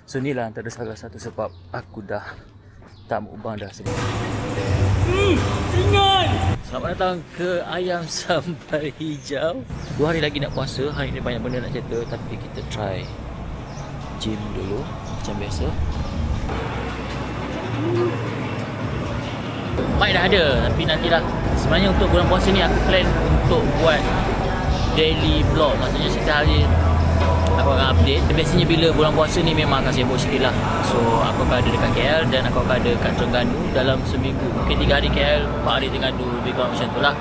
So ni lah antara salah satu sebab aku dah tak mukbang dah sebab ringan. Selamat datang ke Ayam Sambal Hijau. 2 hari lagi nak puasa. Hari ni banyak benda nak cerita, tapi kita try gym dulu macam biasa. Mic dah ada, tapi nantilah. Sebenarnya untuk bulan puasa ni aku plan untuk buat daily vlog. Maksudnya setiap hari aku akan update. Biasanya bila bulan puasa ni memang akan sibuk sikit lah. So aku akan ada dekat KL dan aku akan ada kat Terengganu dalam seminggu. Mungkin 3 hari KL, 4 hari Terengganu, lebih kurang macam tu lah.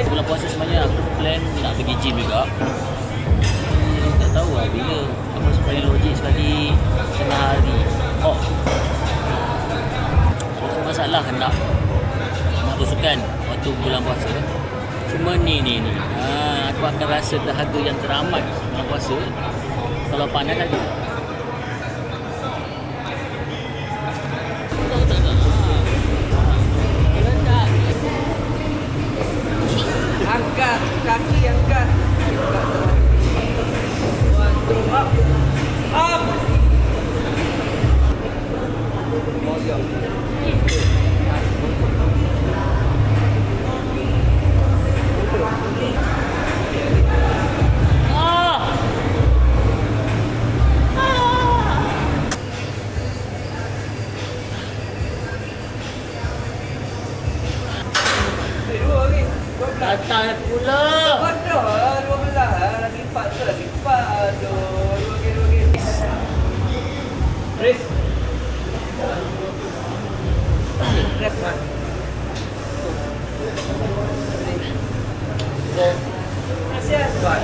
Bulan puasa sebenarnya aku plan nak pergi gym juga. Tak tahu lah bila. Aku rasa paling logik sekali tengah hari. Oh, masalah nak bersukan waktu bulan puasa. Cuma ni aku akan rasa dahaga yang teramat bulan puasa kalau panas ada. Angkat kaki, angkat. One, two, up. Up. Oh, ya. Datang pula. Aduh, 12 lagi 4 tu lagi 4. Aduh, 2 game. Race. Rep man. Asyik buat.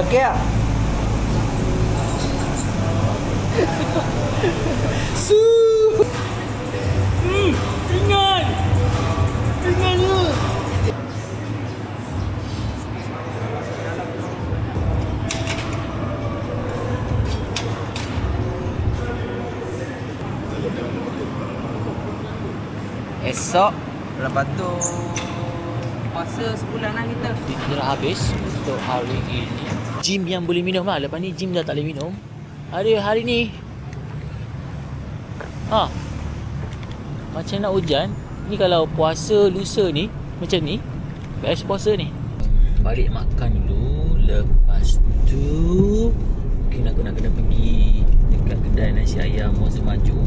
Okey ah. Ringan lu. Esok lepas tu puasa sebulan lah kita. Kita dah habis untuk hari ini. Gym yang boleh minum lah. Lepas ni gym dah tak boleh minum. Hari ni macam nak hujan. Ni kalau puasa lusa ni macam ni, best puasa ni. Balik makan dulu. Lepas tu mungkin aku nak kena pergi dekat kedai nasi ayam Muazzam Maju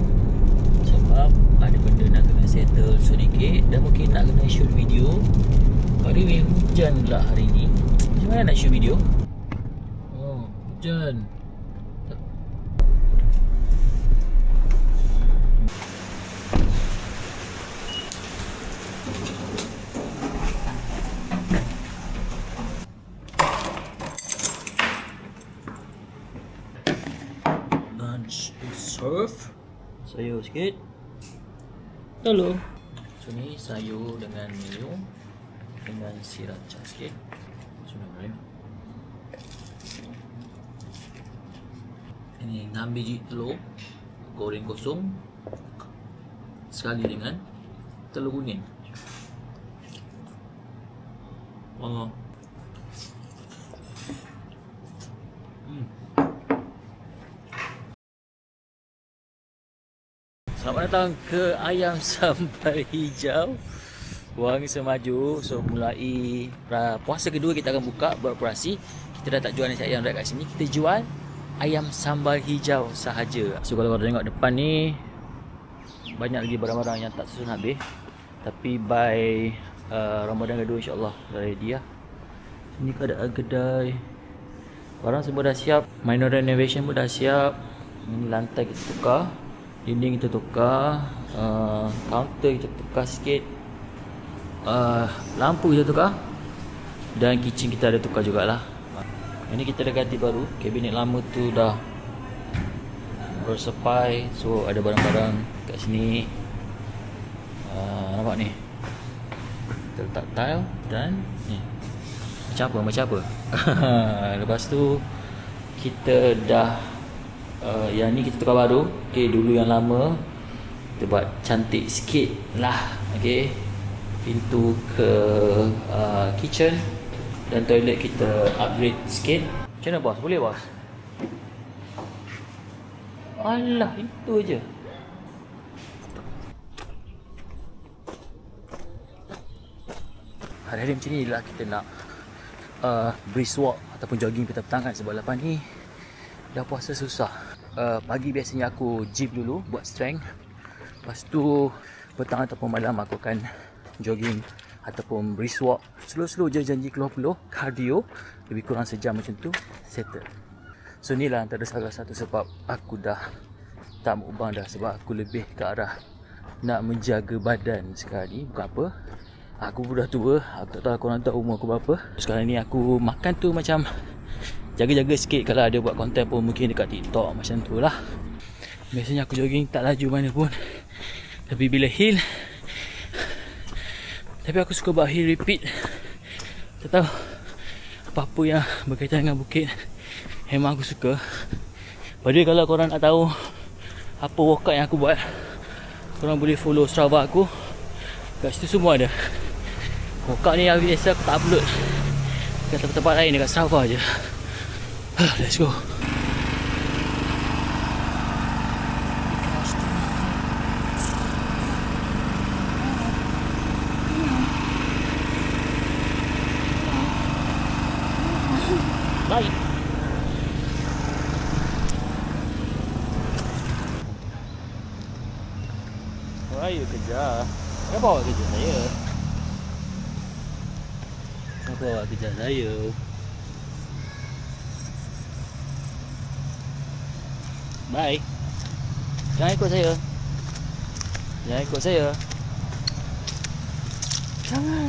sebab ada benda nak kena settle sedikit. Dan mungkin nak kena shoot video. Hari ni hujan pula hari ni. Macam mana nak shoot video? Oh, hujan. Lunch is served. Sayur sikit. Telur. So ni sayur dengan minum dengan sriracha sikit. Bismillahirrahmanirrahim. Ini 6 biji telur goreng kosong sekali dengan telur kuning. Selamat datang ke Ayam Sambal Hijau Wang Semaju. So mulai puasa kedua kita akan buka beroperasi. Kita dah tak jual nasi ayam dekat sini. Kita jual ayam sambal hijau sahaja. So kalau korang tengok depan ni banyak lagi barang-barang yang tak susun habis. Tapi by Ramadan kedua insyaAllah dah ready lah. Ini keadaan kedai. Barang semua dah siap. Minor renovation pun dah siap. Ini lantai kita tukar, dinding kita tukar, counter kita tukar sikit, lampu kita tukar, dan kitchen kita ada tukar jugalah. Ini kita dah ganti baru. Kabinet lama tu dah Baru sampai. So ada barang-barang kat sini. Nampak ni. Kita letak tile dan ni. Macam apa? Lepas tu kita dah yang ni kita tukar baru. Okay, dulu yang lama kita buat cantik sikit lah. Okay, pintu ke kitchen dan toilet kita upgrade sikit. Macam mana bos? Boleh bos? Alah, itu je. Hari-hari macam ni lah kita nak brisk walk ataupun jogging petang-petang kan. Sebab lepas ni dah puasa susah. Pagi biasanya aku gym dulu buat strength. Lepas tu petang ataupun malam aku akan jogging ataupun brisk walk. Slow-slow je, janji keluar peluh. Cardio lebih kurang sejam macam tu, settle. So ni lah antara salah satu sebab aku dah tak mukbang dah. Sebab aku lebih ke arah nak menjaga badan sekarang ni. Bukan apa, aku pun dah tua. Aku tak tahu korang tahu umur aku berapa. Sekarang ni aku makan tu macam jaga-jaga sikit. Kalau ada buat konten pun mungkin dekat TikTok macam tu lah. Biasanya aku jogging tak laju mana pun. Tapi bila hill, tapi aku suka buat hill repeat. Tak tahu, apa-apa yang berkaitan dengan bukit memang aku suka. Padahal kalau korang nak tahu apa workout yang aku buat, korang boleh follow Strava aku. Kat situ semua ada. Workout ni biasa aku tak upload kat tempat-tempat lain, dekat Strava je. Let's go. Bye. Raya kejar. Kenapa awak kejar saya? Kenapa awak kejar saya? Bye. Jangan ikut saya. Jangan ikut saya. Jangan.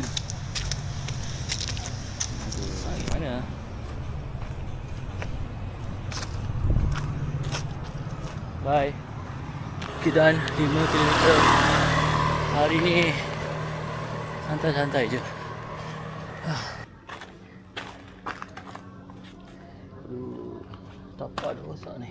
Aduh, lagi mana? Bye. Kita 5 km. Hari ni santai-santai je. Aduh, tapak dah rosak ni.